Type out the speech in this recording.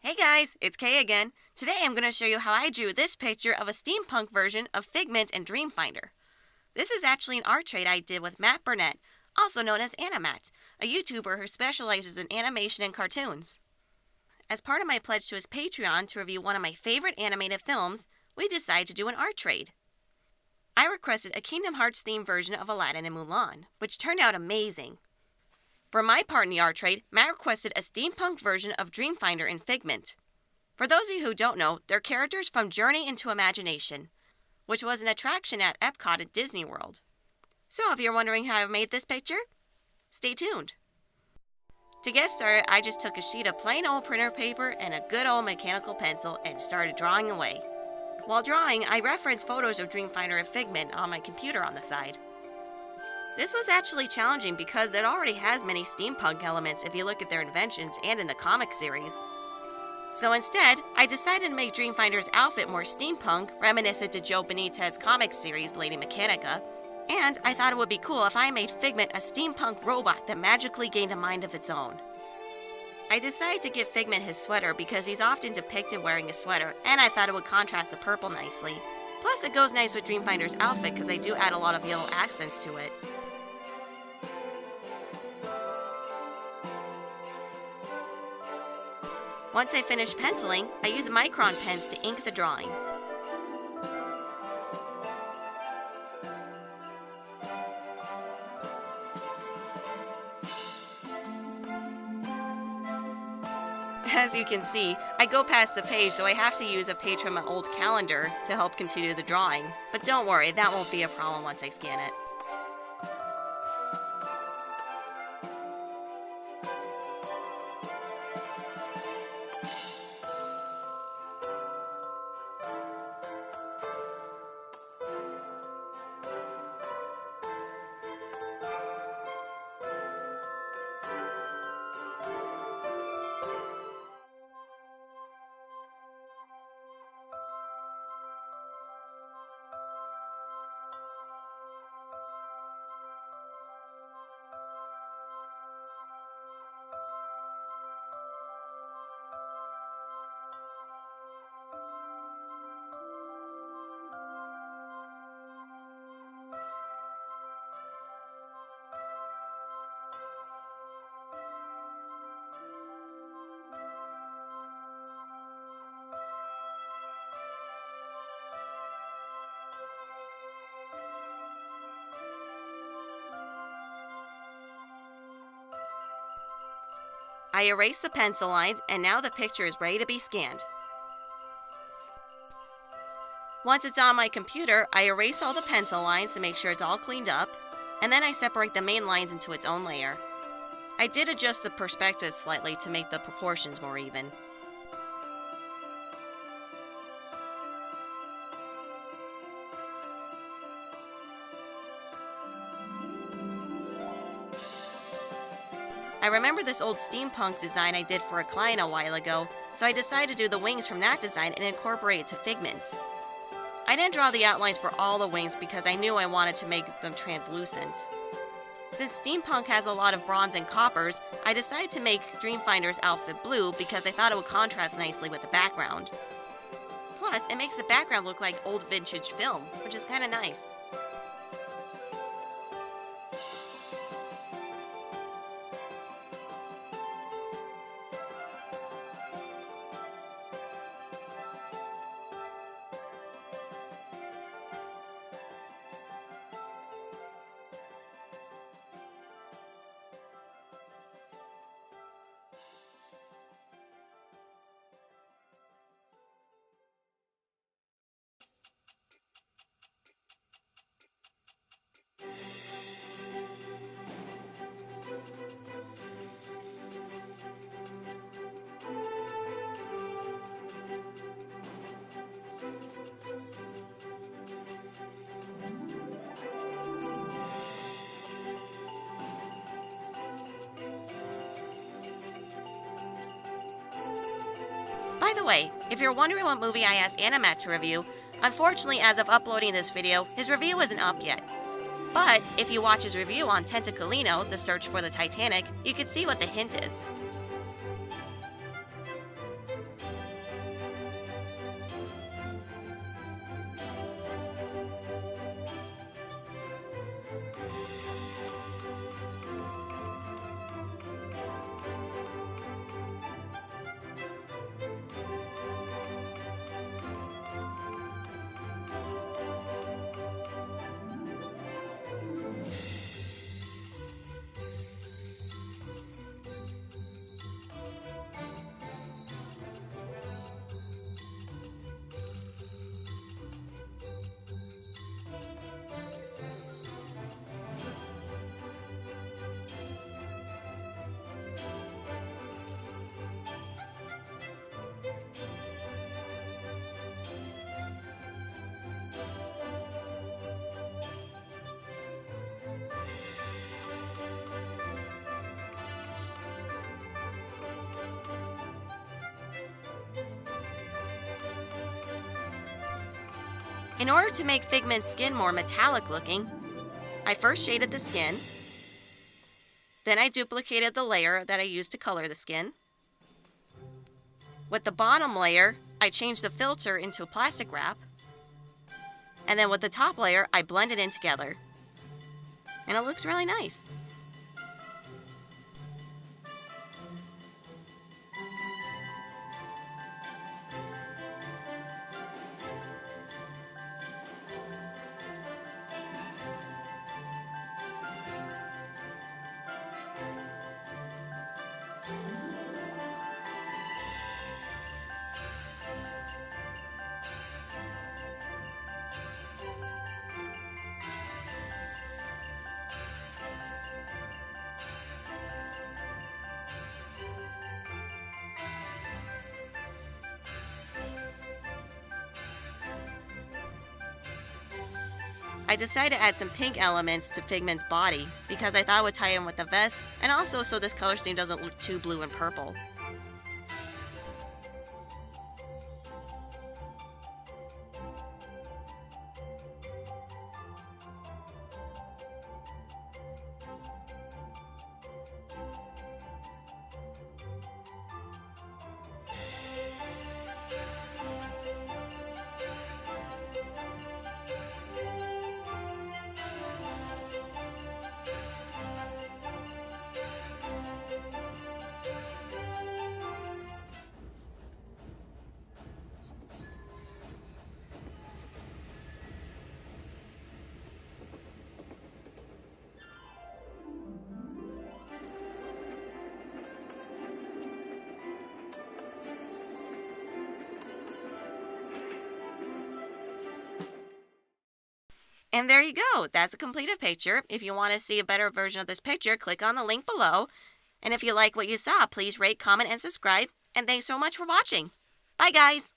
Hey guys, it's Kay again. Today I'm going to show you how I drew this picture of a steampunk version of Figment and Dreamfinder. This is actually an art trade I did with Matt Burnett, also known as Animat, a YouTuber who specializes in animation and cartoons. As part of my pledge to his Patreon to review one of my favorite animated films, we decided to do an art trade. I requested a Kingdom Hearts themed version of Aladdin and Mulan, which turned out amazing. For my part in the art trade, Matt requested a steampunk version of Dreamfinder and Figment. For those of you who don't know, they're characters from Journey into Imagination, which was an attraction at Epcot at Disney World. So if you're wondering how I made this picture, stay tuned. To get started, I just took a sheet of plain old printer paper and a good old mechanical pencil and started drawing away. While drawing, I referenced photos of Dreamfinder and Figment on my computer on the side. This was actually challenging because it already has many steampunk elements if you look at their inventions and in the comic series. So instead, I decided to make Dreamfinder's outfit more steampunk, reminiscent to Joe Benitez's comic series Lady Mechanica, and I thought it would be cool if I made Figment a steampunk robot that magically gained a mind of its own. I decided to give Figment his sweater because he's often depicted wearing a sweater, and I thought it would contrast the purple nicely. Plus, it goes nice with Dreamfinder's outfit because I do add a lot of yellow accents to it. Once I finished penciling, I used micron pens to ink the drawing. As you can see, I go past the page, so I have to use a page from my old calendar to help continue the drawing. But don't worry, that won't be a problem once I scan it. I erased the pencil lines, and now the picture is ready to be scanned. Once it's on my computer, I erase all the pencil lines to make sure it's all cleaned up, and then I separate the main lines into its own layer. I did adjust the perspective slightly to make the proportions more even. I remember this old steampunk design I did for a client a while ago, so I decided to do the wings from that design and incorporate it to Figment. I didn't draw the outlines for all the wings because I knew I wanted to make them translucent. Since steampunk has a lot of bronze and coppers, I decided to make Dreamfinder's outfit blue because I thought it would contrast nicely with the background. Plus, it makes the background look like old vintage film, which is kind of nice. By the way, if you're wondering what movie I asked Animat to review, unfortunately as of uploading this video, his review isn't up yet. But if you watch his review on Tentacolino, The Search for the Titanic, you can see what the hint is. In order to make Figment's skin more metallic looking, I first shaded the skin, then I duplicated the layer that I used to color the skin. With the bottom layer, I changed the filter into a plastic wrap, and then with the top layer, I blended in together. And it looks really nice. I decided to add some pink elements to Figment's body because I thought it would tie in with the vest, and also so this color scheme doesn't look too blue and purple. And there you go. That's a completed picture. If you want to see a better version of this picture, click on the link below. And if you like what you saw, please rate, comment, and subscribe. And thanks so much for watching. Bye, guys.